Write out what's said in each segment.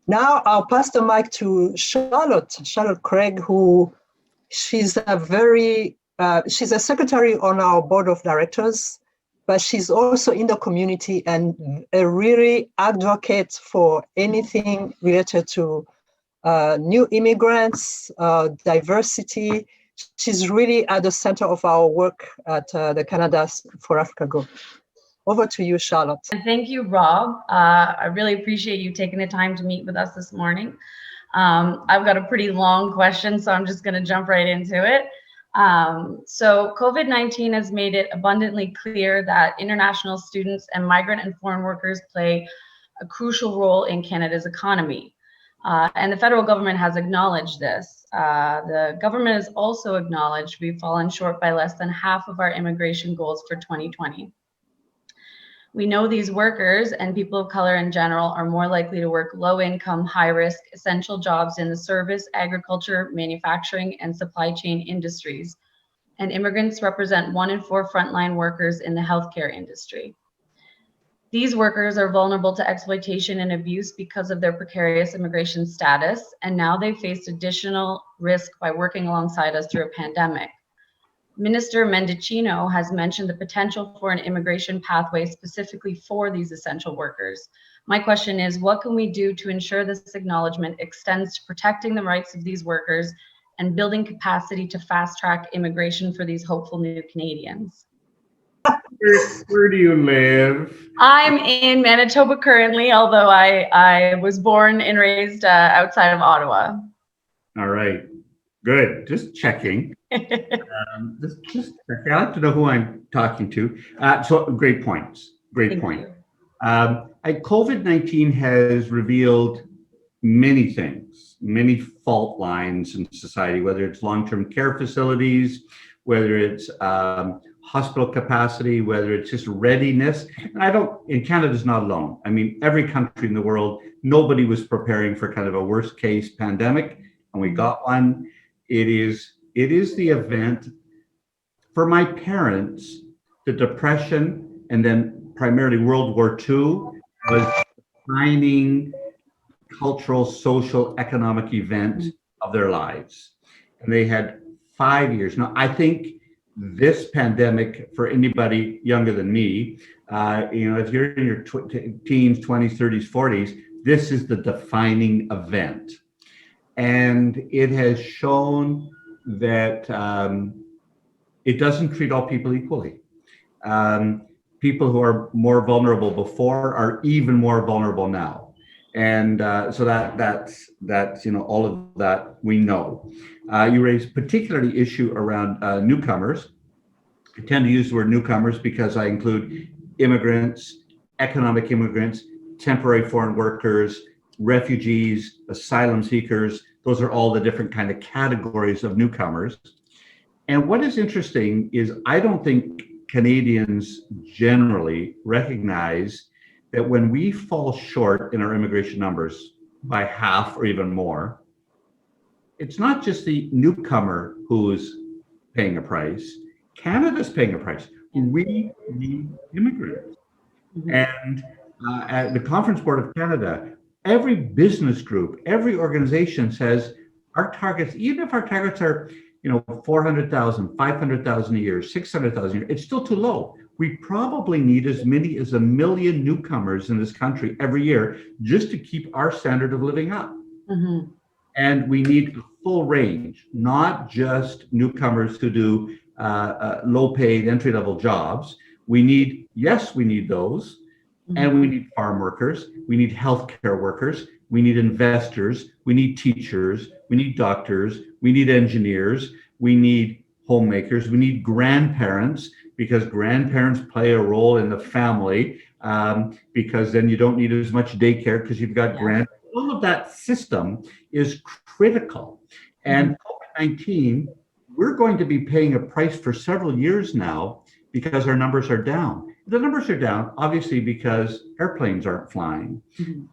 Now I'll pass the mic to Charlotte Craig, who she's she's a secretary on our board of directors, but she's also in the community and a really advocate for anything related to new immigrants, diversity. She's really at the center of our work at the Canada for Africa Group. Over to you, Charlotte. And thank you, Rob. I really appreciate you taking the time to meet with us this morning. I've got a pretty long question, so I'm just going to jump right into it. So COVID-19 has made it abundantly clear that international students and migrant and foreign workers play a crucial role in Canada's economy. And the federal government has acknowledged this. The government has also acknowledged we've fallen short by less than half of our immigration goals for 2020. We know these workers and people of color in general are more likely to work low-income, high-risk, essential jobs in the service, agriculture, manufacturing, and supply chain industries. And immigrants represent 1 in 4 frontline workers in the healthcare industry. These workers are vulnerable to exploitation and abuse because of their precarious immigration status, and now they've faced additional risk by working alongside us through a pandemic. Minister Mendicino has mentioned the potential for an immigration pathway specifically for these essential workers. My question is, what can we do to ensure this acknowledgement extends to protecting the rights of these workers and building capacity to fast-track immigration for these hopeful new Canadians? Where do you live? I'm in Manitoba currently, although I was born and raised outside of Ottawa. All right, good. Just checking. Just checking. I like to know who I'm talking to. So great points. Great point. COVID-19 has revealed many things, many fault lines in society, whether it's long-term care facilities, whether it's hospital capacity, whether it's just readiness. And Canada's not alone. I mean, every country in the world, nobody was preparing for kind of a worst case pandemic, and we got one. It is the event for my parents, the Depression, and then primarily World War II was defining cultural, social, economic event of their lives. And they had 5 years. Now, I think this pandemic, for anybody younger than me, if you're in your teens, 20s, 30s, 40s, this is the defining event. And it has shown that it doesn't treat all people equally. People who are more vulnerable before are even more vulnerable now. And so that's all of that we know. You raised particularly issue around newcomers. I tend to use the word newcomers because I include immigrants, economic immigrants, temporary foreign workers, refugees, asylum seekers. Those are all the different kind of categories of newcomers. And what is interesting is I don't think Canadians generally recognize that when we fall short in our immigration numbers by half or even more, it's not just the newcomer who's paying a price. Canada's paying a price. We need immigrants. And at the Conference Board of Canada, every business group, every organization says our targets, even if our targets are 400,000, 500,000 a year, 600,000 a year, it's still too low. We probably need as many as 1 million newcomers in this country every year just to keep our standard of living up. And we need a full range, not just newcomers who do low-paid entry-level jobs. We need those. And we need farm workers, we need healthcare workers, we need investors, we need teachers, we need doctors, we need engineers, we need homemakers, we need grandparents, because grandparents play a role in the family, because then you don't need as much daycare because you've got all of that system is critical. And COVID-19, we're going to be paying a price for several years now because our numbers are down. The numbers are down, obviously, because airplanes aren't flying,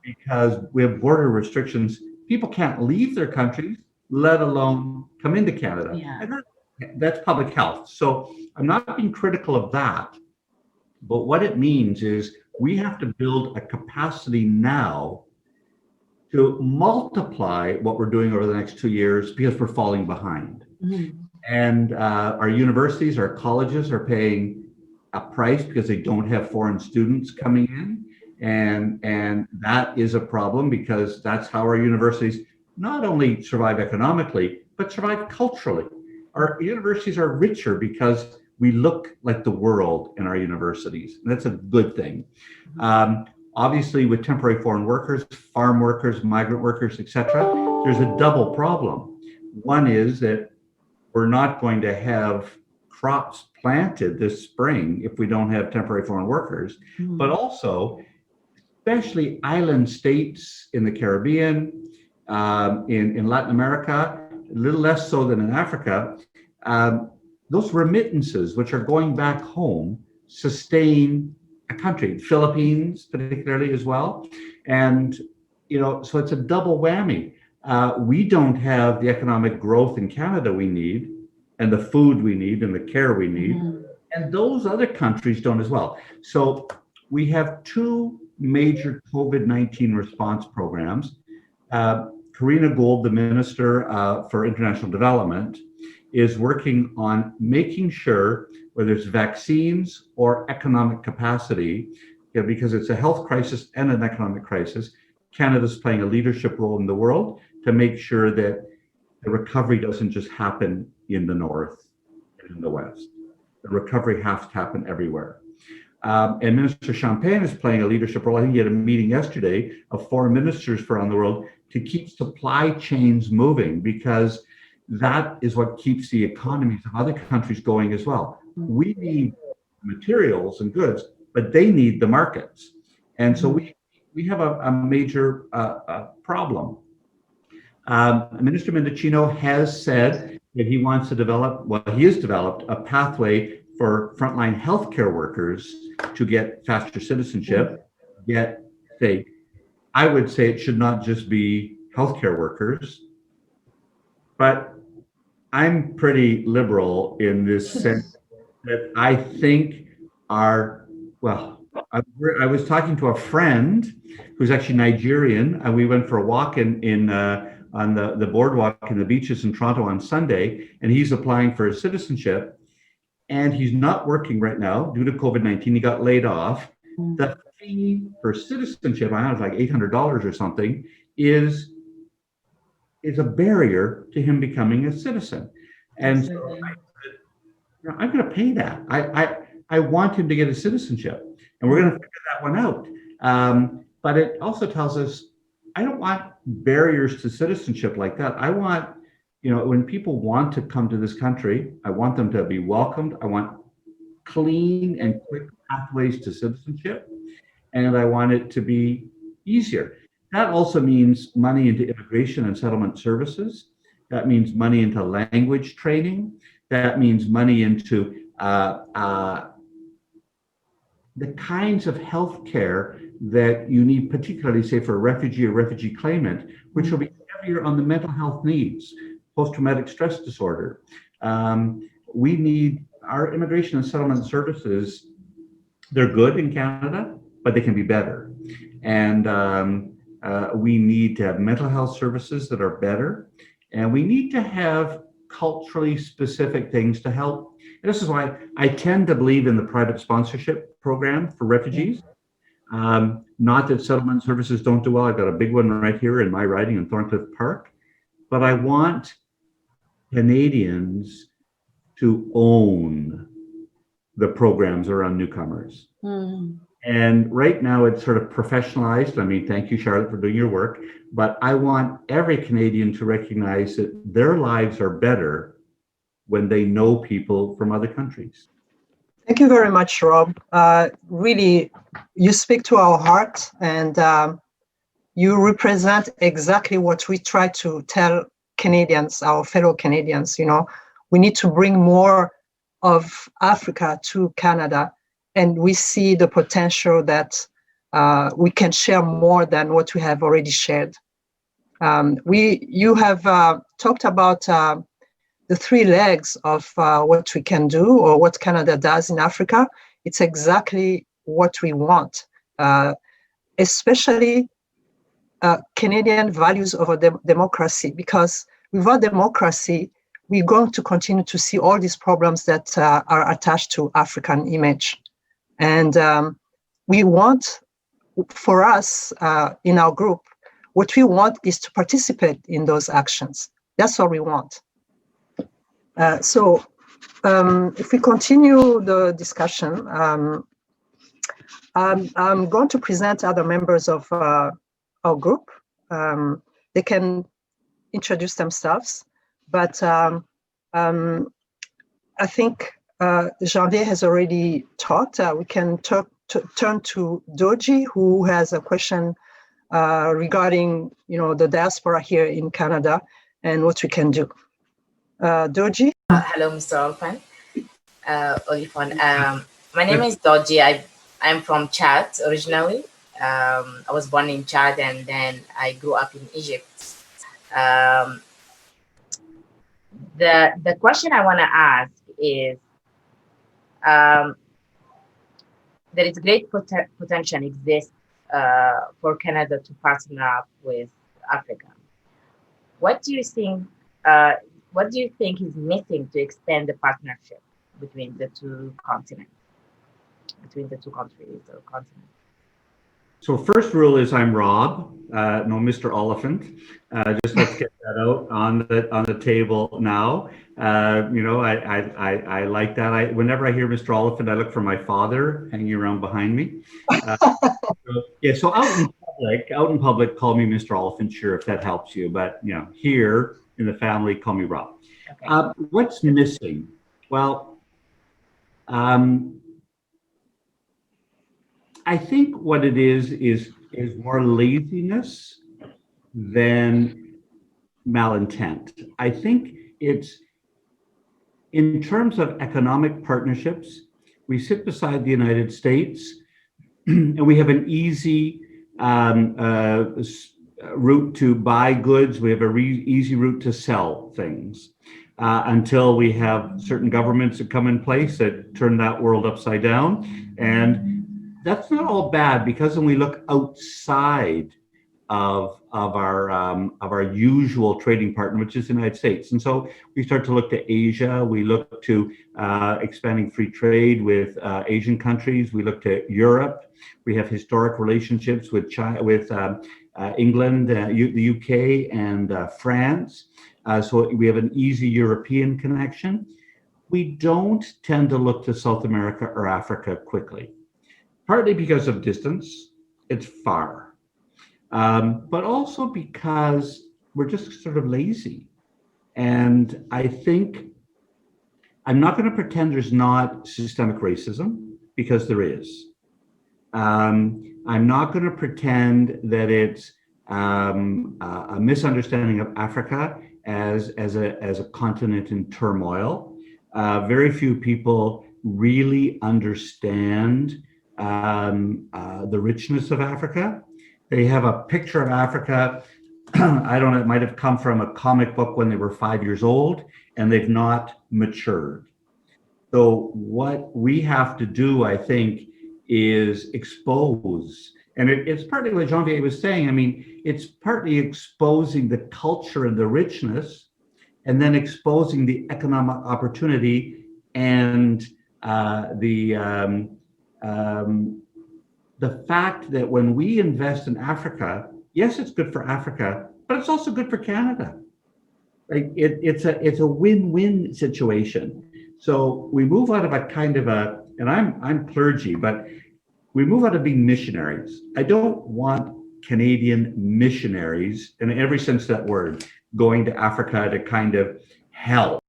because we have border restrictions. People can't leave their countries, let alone come into Canada. And that's public health. So I'm not being critical of that. But what it means is we have to build a capacity now to multiply what we're doing over the next 2 years because we're falling behind. Mhm. And our universities, our colleges are paying a price because they don't have foreign students coming in. And that is a problem because that's how our universities not only survive economically, but survive culturally. Our universities are richer because we look like the world in our universities. And that's a good thing. Obviously, with temporary foreign workers, farm workers, migrant workers, etc., there's a double problem. One is that we're not going to have crops planted this spring if we don't have temporary foreign workers, but also, especially island states in the Caribbean, in Latin America, a little less so than in Africa, those remittances, which are going back home, sustain a country, Philippines particularly as well. And, so it's a double whammy. We don't have the economic growth in Canada we need, and the food we need, and the care we need. And those other countries don't as well. So we have two major COVID-19 response programs. Karina Gould, the Minister for International Development, is working on making sure, whether it's vaccines or economic capacity, because it's a health crisis and an economic crisis, Canada's playing a leadership role in the world to make sure that the recovery doesn't just happen in the North and in the West. The recovery has to happen everywhere. And Minister Champagne is playing a leadership role. I think he had a meeting yesterday of foreign ministers around the world to keep supply chains moving, because that is what keeps the economies of other countries going as well. We need materials and goods, but they need the markets. And so we have a major problem. Minister Mendicino has said that he wants to he has developed a pathway for frontline healthcare workers to get faster citizenship. Yet, I would say it should not just be healthcare workers, but I'm pretty liberal in this sense that I think I was talking to a friend who's actually Nigerian, and we went for a walk on the boardwalk in the beaches in Toronto on Sunday, and he's applying for his citizenship, and he's not working right now due to COVID-19. He got laid off. The fee for citizenship, I don't know, it's like $800 or something, is a barrier to him becoming a citizen. And so I'm going to pay that. I want him to get his citizenship, and we're going to figure that one out. But it also tells us, I don't want barriers to citizenship like that. I want, when people want to come to this country, I want them to be welcomed. I want clean and quick pathways to citizenship, and I want it to be easier. That also means money into immigration and settlement services. That means money into language training. That means money into the kinds of healthcare that you need, particularly, say, for a refugee or refugee claimant, which will be heavier on the mental health needs, post-traumatic stress disorder. We need our immigration and settlement services. They're good in Canada, but they can be better. And we need to have mental health services that are better. And we need to have culturally specific things to help. And this is why I tend to believe in the private sponsorship program for refugees. Not that settlement services don't do well. I've got a big one right here in my riding in Thorncliffe Park. But I want Canadians to own the programs around newcomers. And right now it's sort of professionalized. I mean, thank you, Charlotte, for doing your work. But I want every Canadian to recognize that their lives are better when they know people from other countries. Thank you very much, Rob. Really, you speak to our heart, and you represent exactly what we try to tell Canadians, our fellow Canadians. We need to bring more of Africa to Canada, and we see the potential that we can share more than what we have already shared. You have talked about the three legs of what we can do, or what Canada does in Africa. It's exactly what we want, especially Canadian values over democracy, because without democracy, we're going to continue to see all these problems that are attached to African image. And we want, for us in our group, what we want is to participate in those actions. That's what we want. So if we continue the discussion, I'm going to present other members of our group. They can introduce themselves, but I think Janvier has already talked. We can turn to Doji, who has a question regarding, the diaspora here in Canada and what we can do. Doji? Hello, Mr. Oliphant. My name is Doji. I'm from Chad originally. I was born in Chad and then I grew up in Egypt. The question I want to ask is, there is great potential exists for Canada to partner up with Africa. What do you think is missing to expand the partnership between the two continents, between the two countries or continents? So first rule is I'm Rob, no Mr. Oliphant. Just let's get that out on the table now. I like that. Whenever I hear Mr. Oliphant, I look for my father hanging around behind me. So out in public, call me Mr. Oliphant, sure, if that helps you. But here in the family, call me Rob. Okay. What's missing? Well, I think what it is more laziness than malintent. I think it's, in terms of economic partnerships, we sit beside the United States and we have an easy route to buy goods. We have a easy route to sell things until we have certain governments that come in place that turn that world upside down. And that's not all bad, because when we look outside of our usual trading partner, which is the United States, and so we start to look to Asia, we look to expanding free trade with Asian countries, we look to Europe, we have historic relationships with China, with England, the UK, and France. So we have an easy European connection. We don't tend to look to South America or Africa quickly. Partly because of distance, it's far, but also because we're just sort of lazy. And I think, I'm not going to pretend there's not systemic racism, because there is. I'm not going to pretend that it's a misunderstanding of Africa as a continent in turmoil. Very few people really understand the richness of Africa. They have a picture of Africa, I don't know, it might have come from a comic book when they were 5 years old, and they've not matured. So what we have to do, I think, is expose, and it's partly what Janvier was saying. I mean, it's partly exposing the culture and the richness, and then exposing the economic opportunity and the fact that when we invest in Africa, yes, it's good for Africa, but it's also good for Canada. Right? It's a win-win situation. So we move out of a kind of a, and I'm clergy, but we move out of being missionaries. I don't want Canadian missionaries, in every sense of that word, going to Africa to kind of help.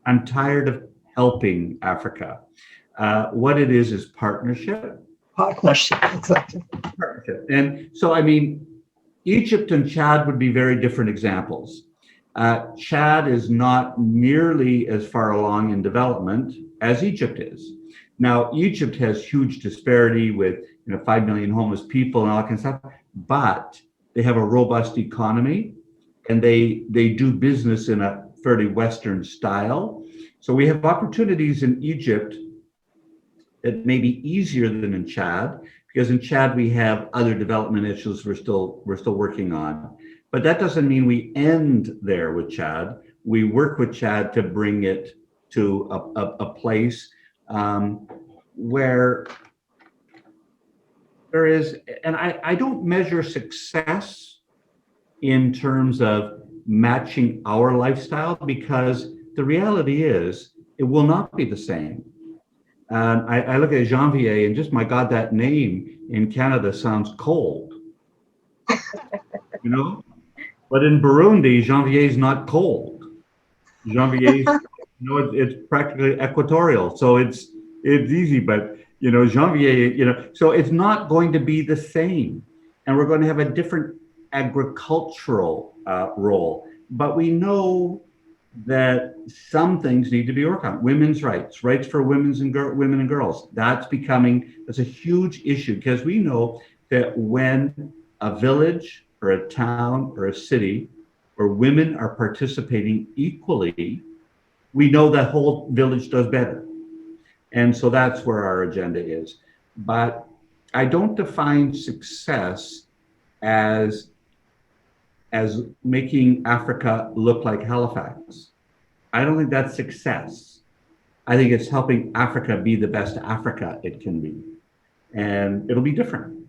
I'm tired of helping Africa. What it is partnership. Partnership, exactly. Partnership. And so, I mean, Egypt and Chad would be very different examples. Chad is not nearly as far along in development as Egypt is. Now, Egypt has huge disparity with 5 million homeless people and all that kind of stuff, but they have a robust economy and they do business in a fairly Western style. So we have opportunities in Egypt that may be easier than in Chad, because in Chad we have other development issues we're still working on. But that doesn't mean we end there with Chad. We work with Chad to bring it to a place where there is, and I don't measure success in terms of matching our lifestyle, because the reality is it will not be the same. I look at Janvier and just, my God, that name in Canada sounds cold, you know? But in Burundi, Janvier is not cold. Janvier, it's practically equatorial, so it's easy. But Janvier, so it's not going to be the same, and we're going to have a different agricultural role. But we know that some things need to be worked on. Women's rights for women and girls. That's a huge issue, because we know that when a village or a town or a city where women are participating equally, we know that whole village does better. And so that's where our agenda is. But I don't define success as making Africa look like Halifax. I don't think that's success. I think it's helping Africa be the best Africa it can be. And it'll be different.